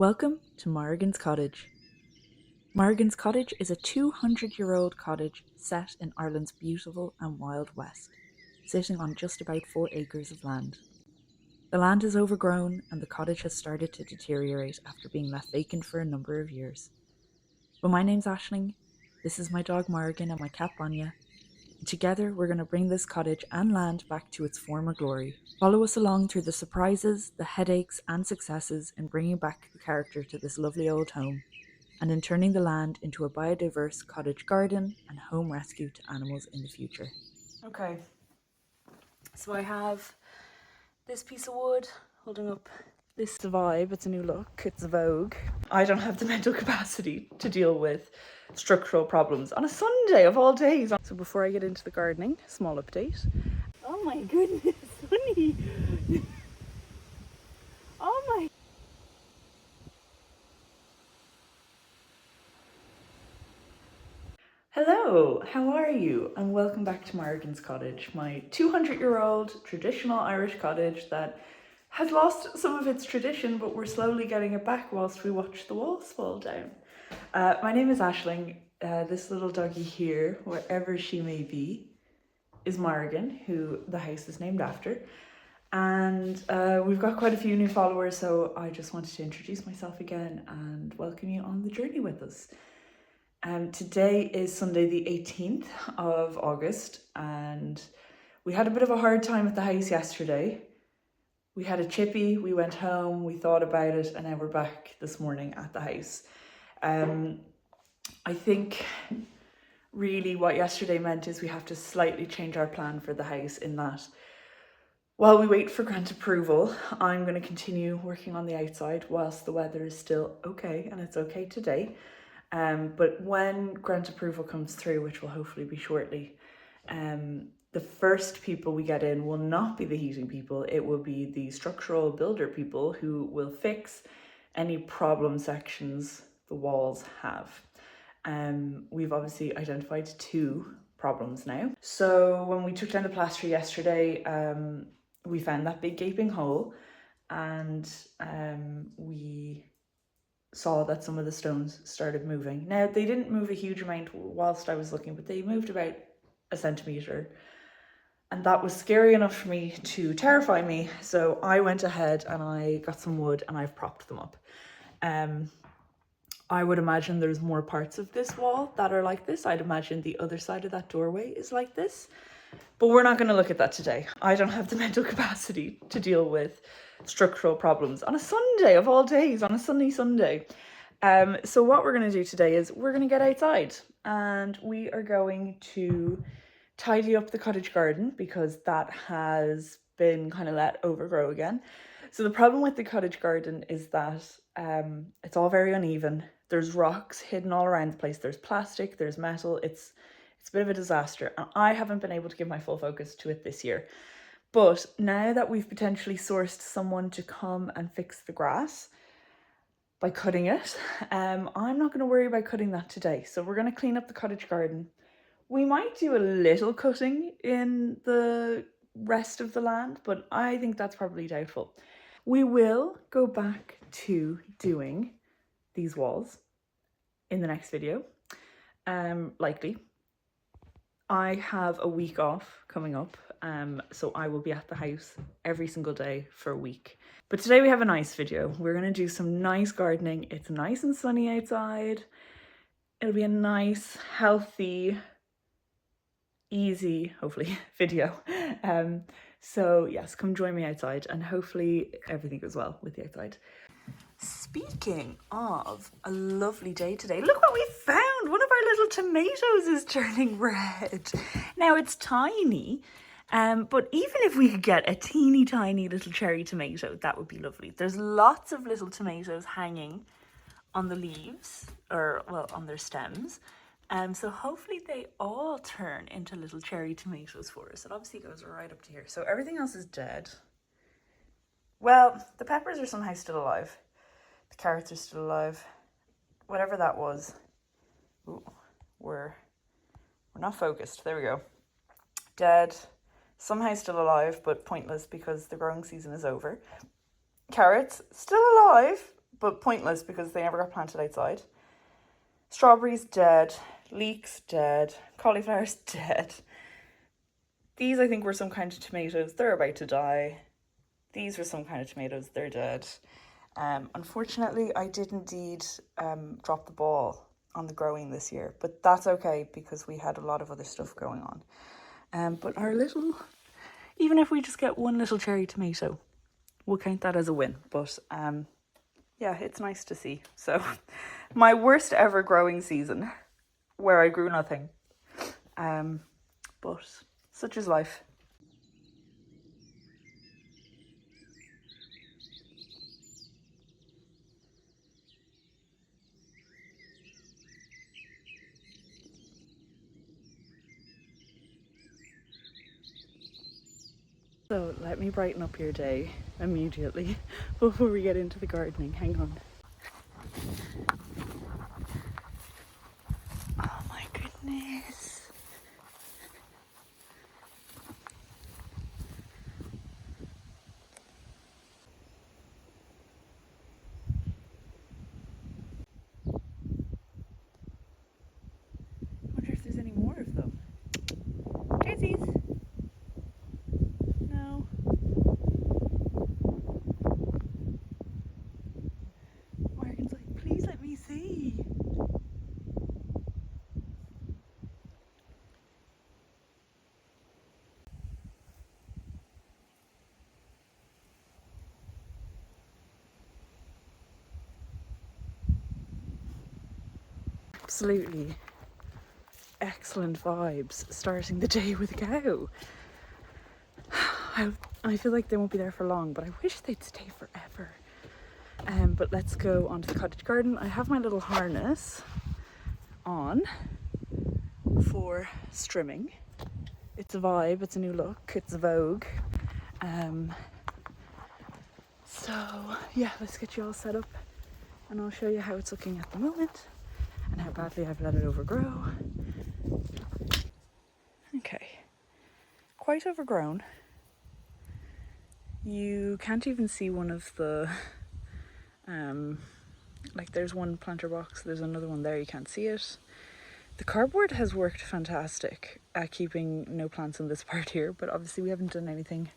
Welcome to Morrigan's Cottage. Morrigan's Cottage is a 200-year-old cottage set in Ireland's beautiful and wild west, sitting on just about 4 acres of land. The land is overgrown and the cottage has started to deteriorate after being left vacant for a number of years. But my name's Aisling, this is my dog Morrigan and my cat Vanya, and together we're going to bring this cottage and land back to its former glory. Follow us along through the surprises, the headaches and successes in bringing back the character to this lovely old home, and in turning the land into a biodiverse cottage garden and home rescue to animals in the future. Okay, so I have this piece of wood holding up this vibe. It's a new look, it's Vogue. I don't have the mental capacity to deal with structural problems on a Sunday of all days. So before I get into the gardening, small update. Oh my goodness, honey. Oh my. Hello, how are you? And welcome back to Morrigan's Cottage, my 200-year-old traditional Irish cottage that has lost some of its tradition, but we're slowly getting it back whilst we watch the walls fall down. My name is Aisling. This little doggy here, wherever she may be, is Morrigan, who the house is named after. And we've got quite a few new followers, so I just wanted to introduce myself again and welcome you on the journey with us. Today is Sunday the 18th of August, and we had a bit of a hard time at the house yesterday. We had a chippy, we went home, we thought about it, and now we're back this morning at the house. I think really what yesterday meant is we have to slightly change our plan for the house, in that while we wait for grant approval, I'm going to continue working on the outside whilst the weather is still okay, and it's okay today. But when grant approval comes through, which will hopefully be shortly, the first people we get in will not be the heating people, it will be the structural builder people who will fix any problem sections the walls have. We've obviously identified 2 problems now. So when we took down the plaster yesterday, we found that big gaping hole, and we saw that some of the stones started moving. Now, they didn't move a huge amount whilst I was looking, but they moved about a centimetre. And that was scary enough for me to terrify me. So I went ahead and I got some wood and I've propped them up. I would imagine there's more parts of this wall that are like this. I'd imagine the other side of that doorway is like this. But we're not going to look at that today. I don't have the mental capacity to deal with structural problems on a Sunday of all days, on a sunny Sunday. So what we're going to do today is we're going to get outside and we are going to tidy up the cottage garden, because that has been kind of let overgrow again. So the problem with the cottage garden is that it's all very uneven. There's rocks hidden all around the place. There's plastic, there's metal. It's a bit of a disaster, and I haven't been able to give my full focus to it this year. But now that we've potentially sourced someone to come and fix the grass by cutting it, I'm not going to worry about cutting that today. So we're going to clean up the cottage garden. We might do a little cutting in the rest of the land, but I think that's probably doubtful. We will go back to doing these walls in the next video, likely. I have a week off coming up, so I will be at the house every single day for a week. But today we have a nice video. We're going to do some nice gardening. It's nice and sunny outside. It'll be a nice, healthy, easy, hopefully, video. So yes, come join me outside and hopefully everything goes well with the outside. Speaking of a lovely day today, look what we found! One of our little tomatoes is turning red. Now it's tiny, but even if we could get a teeny tiny little cherry tomato, that would be lovely. There's lots of little tomatoes hanging on the leaves, or well, on their stems. So hopefully they all turn into little cherry tomatoes for us. It obviously goes right up to here. So everything else is dead. Well, the peppers are somehow still alive. The carrots are still alive. Whatever that was. Ooh, we're not focused. There we go. Dead. Somehow still alive, but pointless because the growing season is over. Carrots still alive, but pointless because they never got planted outside. Strawberries dead, leeks dead, cauliflower's dead. These I think were some kind of tomatoes, they're about to die. These were some kind of tomatoes, they're dead. Unfortunately, I did indeed drop the ball on the growing this year, but that's okay because we had a lot of other stuff going on. But our little, even if we just get one little cherry tomato, we'll count that as a win. But yeah, it's nice to see. So my worst ever growing season where I grew nothing. But such is life. So let me brighten up your day immediately before we get into the gardening. Hang on. Oh my goodness. I wonder if there's any more of them. Daisies? No. Morrigan's like, please let me see. Absolutely excellent vibes starting the day with a cow. I feel like they won't be there for long, but I wish they'd stay forever. But let's go onto the cottage garden. I have my little harness on for strimming. It's a vibe, it's a new look, it's a vogue. So yeah, let's get you all set up and I'll show you how it's looking at the moment and how badly I've let it overgrow. Okay, quite overgrown. You can't even see one of the, like there's one planter box, there's another one there, you can't see it. The cardboard has worked fantastic at keeping no plants in this part here, but obviously we haven't done anything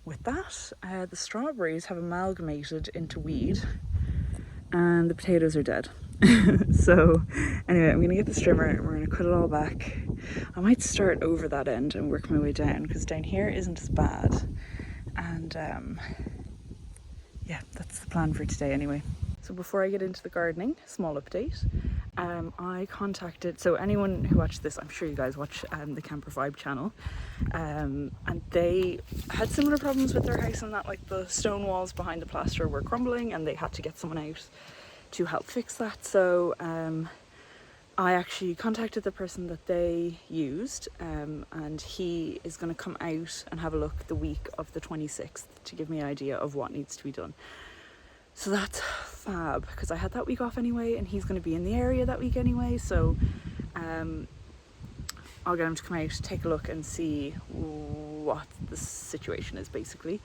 with that. The strawberries have amalgamated into weed and the potatoes are dead. So anyway, I'm gonna get the strimmer and we're gonna cut it all back. I might start over that end and work my way down because down here isn't as bad. And yeah, that's the plan for today anyway. So before I get into the gardening, small update. I contacted, so anyone who watched this, I'm sure you guys watch the Camper Vibe channel, and they had similar problems with their house in that like the stone walls behind the plaster were crumbling and they had to get someone out to help fix that. So I actually contacted the person that they used, and he is going to come out and have a look the week of the 26th to give me an idea of what needs to be done. So that's fab because I had that week off anyway and he's going to be in the area that week anyway, so I'll get him to come out, take a look and see what the situation is basically.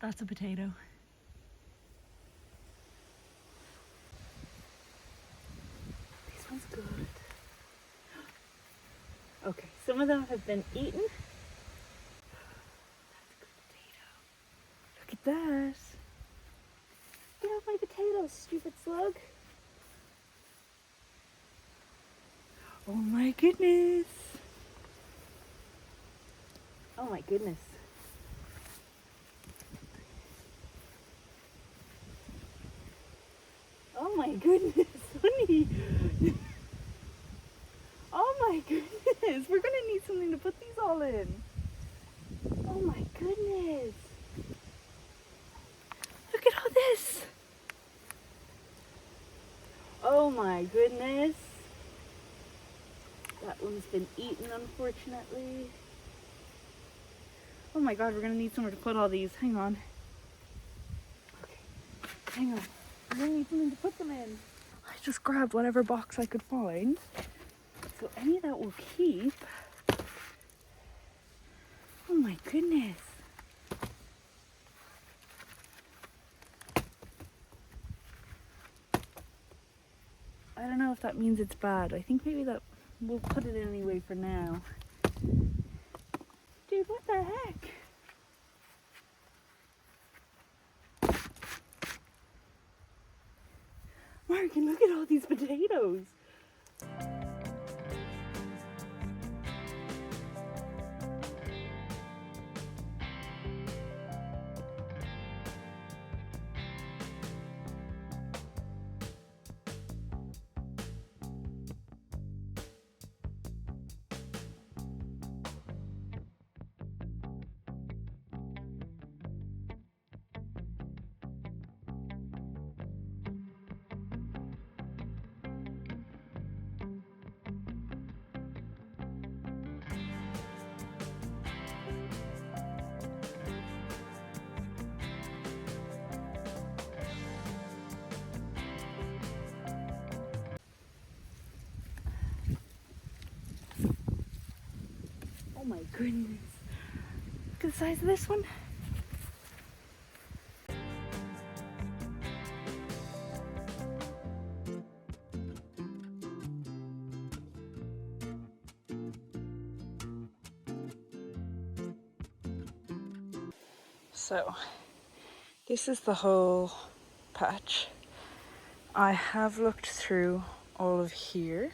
That's a potato. This one's good. Okay, some of them have been eaten. That's a good potato. Look at that. Get off my potatoes, stupid slug. Oh my goodness. Oh my goodness. Oh my goodness, honey. Oh my goodness. We're gonna need something to put these all in. Oh my goodness. Look at all this. Oh my goodness. That one's been eaten, unfortunately. Oh my god, we're gonna need somewhere to put all these. Hang on. Okay, hang on. We're gonna need something to put them in. I just grabbed whatever box I could find. So any that will keep. Oh my goodness. I don't know if that means it's bad. I think maybe that we'll put it in anyway for now. Dude, what the heck? Morrigan, look at all these potatoes. Oh my goodness. Look at the size of this one. So, this is the whole patch. I have looked through all of here.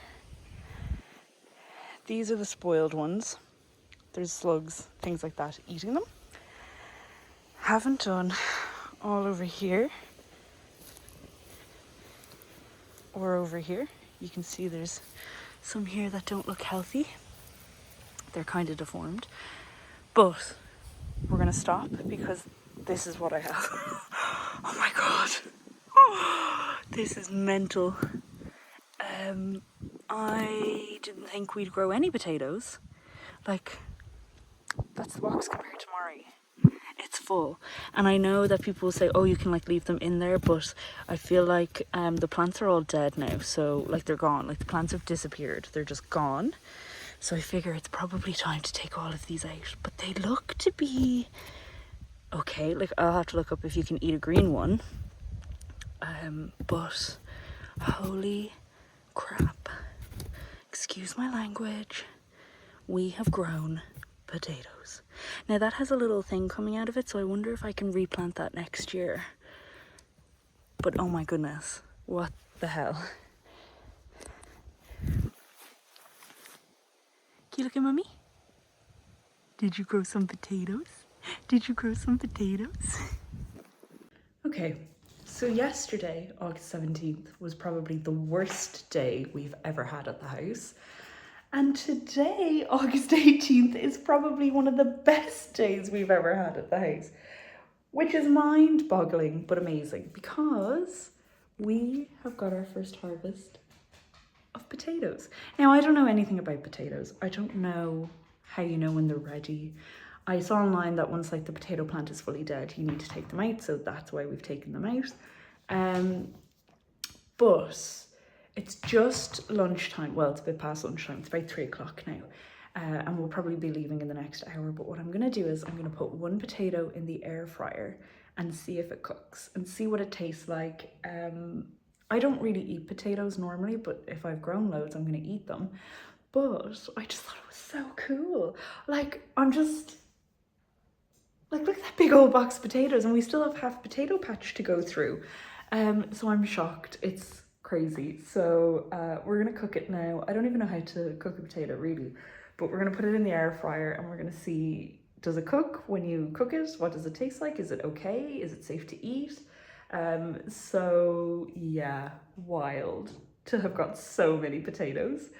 These are the spoiled ones. There's slugs, things like that, eating them. Haven't done all over here or over here. You can see there's some here that don't look healthy. They're kind of deformed. But we're gonna stop because this is what I have. Oh my god. Oh, this is mental. I didn't think we'd grow any potatoes. Like, that's the box compared to Mari. It's full. And I know that people will say, oh, you can like leave them in there, but I feel like the plants are all dead now. So like they're gone. Like the plants have disappeared. They're just gone. So I figure it's probably time to take all of these out. But they look to be okay. Like I'll have to look up if you can eat a green one. But holy crap. Excuse my language. We have grown potatoes. Now that has a little thing coming out of it, so I wonder if I can replant that next year. But oh my goodness, what the hell? Can you look at Mummy? Did you grow some potatoes? Did you grow some potatoes? Okay, so yesterday, August 17th, was probably the worst day we've ever had at the house. And today, August 18th, is probably one of the best days we've ever had at the house, which is mind-boggling but amazing because we have got our first harvest of potatoes. Now, I don't know anything about potatoes. I don't know how you know when they're ready. I saw online that once like the potato plant is fully dead, you need to take them out, so that's why we've taken them out. But it's just lunchtime. Well, it's a bit past lunchtime. It's about 3 o'clock now. and we'll probably be leaving in the next hour. But what I'm gonna do is I'm gonna put one potato in the air fryer and see if it cooks and see what it tastes like. I don't really eat potatoes normally, but if I've grown loads, I'm gonna eat them. But I just thought it was so cool. Like, I'm just, like, look at that big old box of potatoes, and we still have half potato patch to go through. So I'm shocked. It's crazy. So we're gonna cook it now. I don't even know how to cook a potato really, but we're gonna put it in the air fryer and we're gonna see, does it cook when you cook it? What does it taste like? Is it okay? Is it safe to eat? So yeah, wild to have got so many potatoes.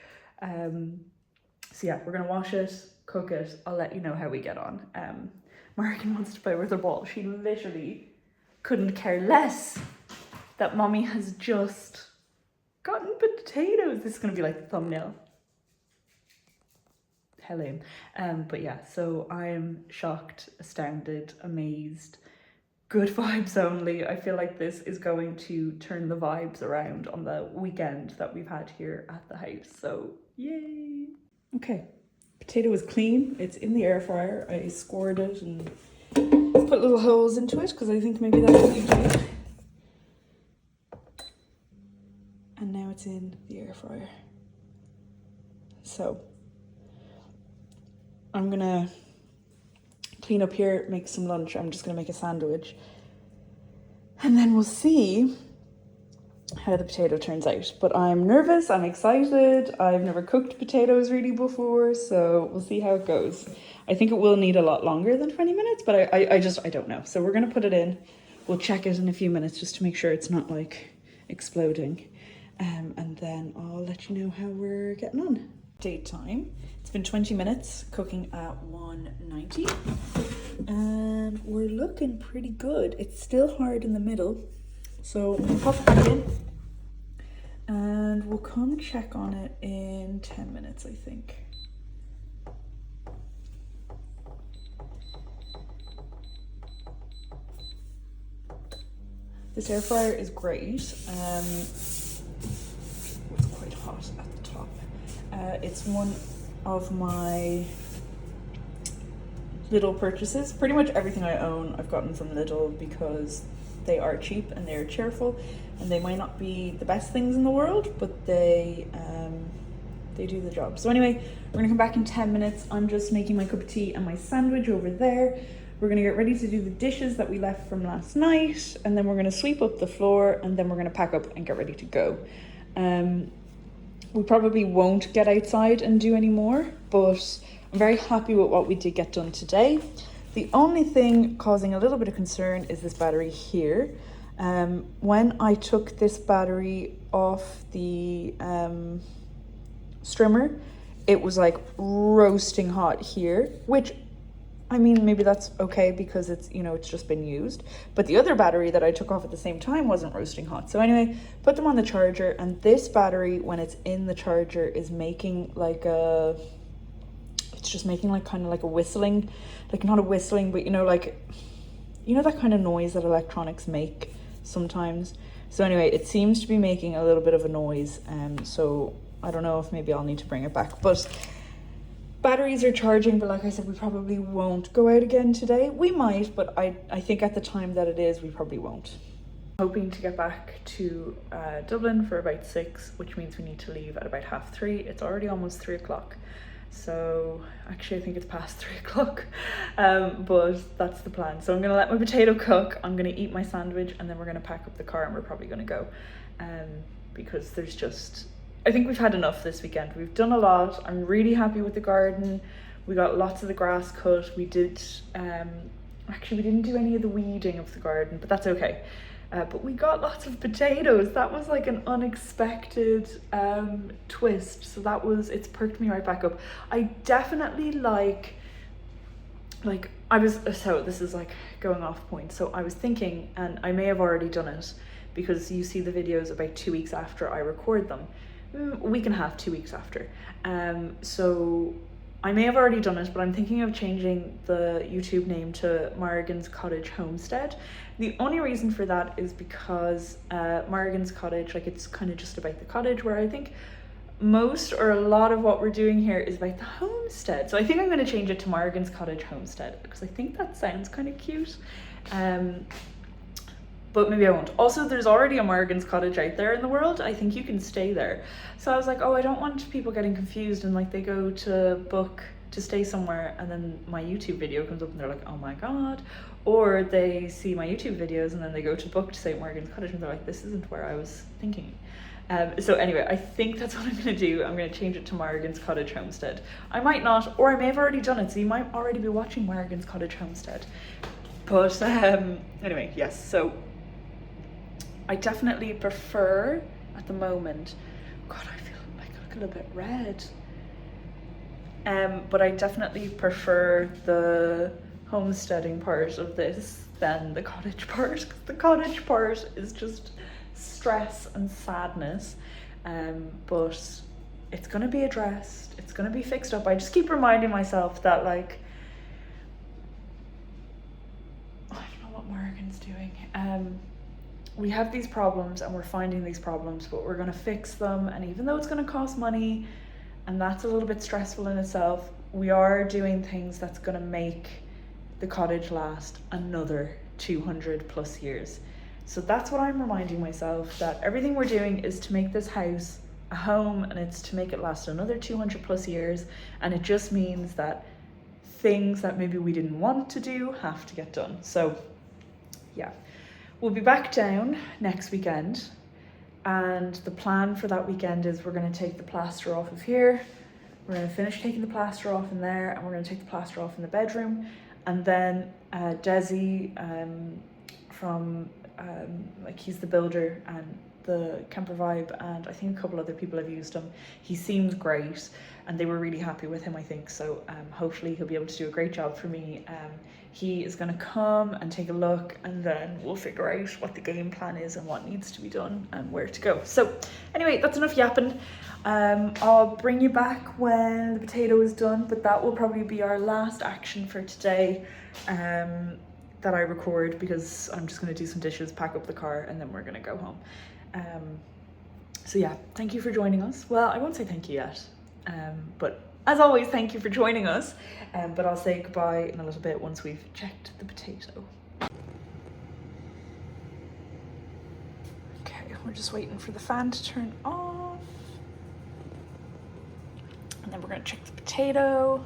So yeah, we're gonna wash it, cook it. I'll let you know how we get on. Morrigan wants to play with her ball. She literally couldn't care less that mommy has just gotten potatoes. This is gonna be like the thumbnail. Hell in. But yeah, so I'm shocked, astounded, amazed. Good vibes only. I feel like this is going to turn the vibes around on the weekend that we've had here at the house. So yay. Okay, potato is clean. It's in the air fryer. I scored it and put little holes into it because I think maybe that's what you do. And now it's in the air fryer. So I'm gonna clean up here, make some lunch. I'm just gonna make a sandwich. And then we'll see how the potato turns out. But I'm nervous, I'm excited. I've never cooked potatoes really before, so we'll see how it goes. I think it will need a lot longer than 20 minutes, but I don't know. So we're gonna put it in. We'll check it in a few minutes just to make sure it's not like exploding. And then I'll let you know how we're getting on. Date time. It's been 20 minutes, cooking at 190. And we're looking pretty good. It's still hard in the middle. So we'll pop it back in and we'll come check on it in 10 minutes, I think. This air fryer is great. It's quite hot at the top. It's one of my Lidl purchases. Pretty much everything I own I've gotten from Lidl because they are cheap and they're cheerful, and they might not be the best things in the world, but they do the job. So anyway, we're gonna come back in 10 minutes. I'm just making my cup of tea and my sandwich over there. We're gonna get ready to do the dishes that we left from last night, and then we're gonna sweep up the floor, and then we're gonna pack up and get ready to go. We probably won't get outside and do any more, but I'm very happy with what we did get done today. The only thing causing a little bit of concern is this battery here. When I took this battery off the strimmer, it was like roasting hot here, which, I mean, maybe that's okay because it's, you know, it's just been used. But the other battery that I took off at the same time wasn't roasting hot. So anyway, put them on the charger, and this battery, when it's in the charger, is making like a, it's just making like kind of like a whistling, like not a whistling, but you know, like, you know, that kind of noise that electronics make sometimes. So anyway, it seems to be making a little bit of a noise. So I don't know if maybe I'll need to bring it back, but batteries are charging, but like I said, we probably won't go out again today. We might, but I think at the time that it is, we probably won't. Hoping to get back to Dublin for about 6, which means we need to leave at about 3:30. It's already almost 3 o'clock. So actually I think it's past 3 o'clock, but that's the plan. So I'm gonna let my potato cook, I'm gonna eat my sandwich, and then we're gonna pack up the car and we're probably gonna go, because there's just, I think we've had enough this weekend. We've done a lot. I'm really happy with the garden. We got lots of the grass cut. We did, actually we didn't do any of the weeding of the garden, but that's okay. But we got lots of potatoes. That was like an unexpected twist. So that was, it's perked me right back up. I definitely like I was, so this is like going off point. So I was thinking, and I may have already done it because you see the videos about 2 weeks after I record them. A week and a half, 2 weeks after. So I may have already done it, but I'm thinking of changing the YouTube name to Morrigan's Cottage Homestead. The only reason for that is because Morrigan's Cottage, like, it's kind of just about the cottage, where I think most or a lot of what we're doing here is about the homestead. So I think I'm going to change it to Morrigan's Cottage Homestead because I think that sounds kind of cute. But maybe I won't. Also, there's already a Morrigan's Cottage out there in the world. I think you can stay there. So I was like, oh, I don't want people getting confused and like they go to book to stay somewhere and then my YouTube video comes up and they're like, oh my God. Or they see my YouTube videos and then they go to book to St. Morrigan's Cottage and they're like, this isn't where I was thinking. So anyway, I think that's what I'm going to do. I'm going to change it to Morrigan's Cottage Homestead. I might not, or I may have already done it. So you might already be watching Morrigan's Cottage Homestead. But anyway, yes. So I definitely prefer at the moment, God, I feel like I look a little bit red. But I definitely prefer the homesteading part of this than the cottage part, because the cottage part is just stress and sadness. But it's gonna be addressed, it's gonna be fixed up. I just keep reminding myself that like, I don't know what Morrigan's doing. We have these problems and we're finding these problems, but we're gonna fix them. And even though it's gonna cost money and that's a little bit stressful in itself, we are doing things that's gonna make the cottage last another 200 plus years. So that's what I'm reminding myself, that everything we're doing is to make this house a home and it's to make it last another 200 plus years. And it just means that things that maybe we didn't want to do have to get done. So yeah. We'll be back down next weekend, and the plan for that weekend is we're going to take the plaster off of here, we're going to finish taking the plaster off in there, and we're going to take the plaster off in the bedroom. And then Desi from like, he's the builder and the Camper Vibe, and I think a couple other people have used him. He seems great and they were really happy with him, I think. So hopefully he'll be able to do a great job for me. He is going to come and take a look, and then we'll figure out what the game plan is and what needs to be done and where to go. So anyway, that's enough yapping. I'll bring you back when the potato is done, but that will probably be our last action for today that I record, because I'm just going to do some dishes, pack up the car, and then we're going to go home. So yeah, thank you for joining us. Well, I won't say thank you yet, but as always, thank you for joining us. But I'll say goodbye in a little bit once we've checked the potato. Okay, we're just waiting for the fan to turn off. And then we're gonna check the potato.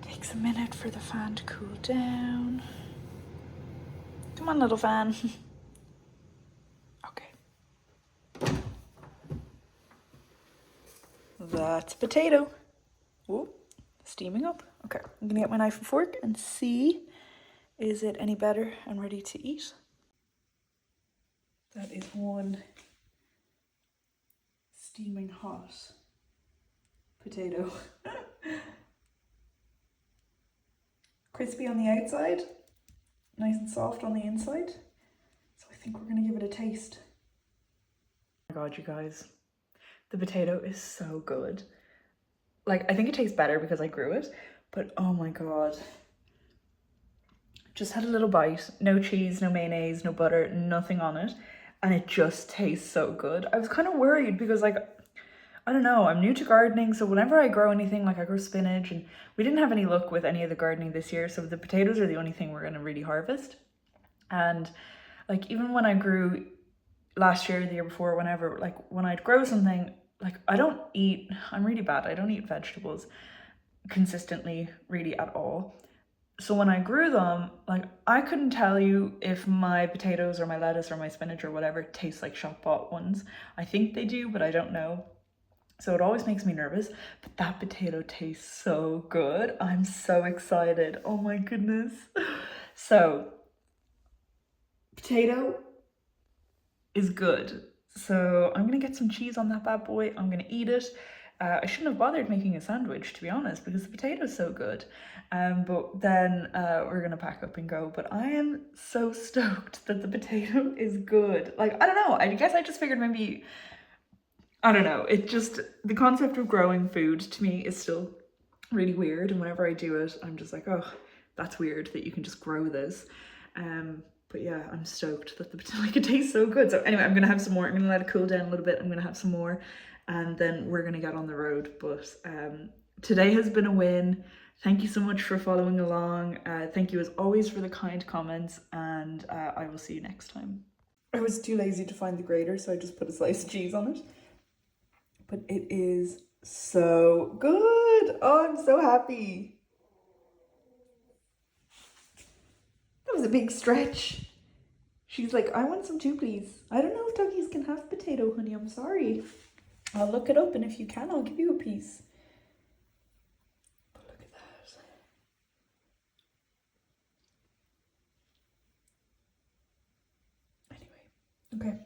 Takes a minute for the fan to cool down. Come on, little fan. That's potato. Ooh, steaming up. Okay, I'm gonna get my knife and fork and see, is it any better and ready to eat? That is one steaming hot potato. Crispy on the outside, nice and soft on the inside. So I think we're gonna give it a taste. Oh my God, you guys. The potato is so good. Like, I think it tastes better because I grew it, but oh my God. Just had a little bite, no cheese, no mayonnaise, no butter, nothing on it. And it just tastes so good. I was kind of worried because, like, I don't know, I'm new to gardening. So whenever I grow anything, like I grow spinach, and we didn't have any luck with any of the gardening this year. So the potatoes are the only thing we're going to really harvest. And like, even when I grew last year, the year before, whenever, like when I'd grow something, like I'm really bad. I don't eat vegetables consistently really at all. So when I grew them, like I couldn't tell you if my potatoes or my lettuce or my spinach or whatever tastes like shop bought ones. I think they do, but I don't know. So it always makes me nervous, but that potato tastes so good. I'm so excited. Oh my goodness. So potato is good. So I'm gonna get some cheese on that bad boy. I'm gonna eat it. I shouldn't have bothered making a sandwich, to be honest, because the potato is so good. But then we're gonna pack up and go. But I am so stoked that the potato is good. Like, I don't know, I guess I just figured maybe, I don't know, it just, the concept of growing food to me is still really weird. And whenever I do it, I'm just like, oh, that's weird that you can just grow this. But yeah, I'm stoked that like it tastes so good. So anyway, I'm gonna have some more. I'm gonna let it cool down a little bit. I'm gonna have some more, and then we're gonna get on the road. But today has been a win. Thank you so much for following along. Thank you as always for the kind comments, and I will see you next time. I was too lazy to find the grater, so I just put a slice of cheese on it. But it is so good. Oh, I'm so happy. That was a big stretch. She's like, I want some too, please. I don't know if doggies can have potato, honey. I'm sorry. I'll look it up, and if you can, I'll give you a piece. But look at that. Anyway, okay.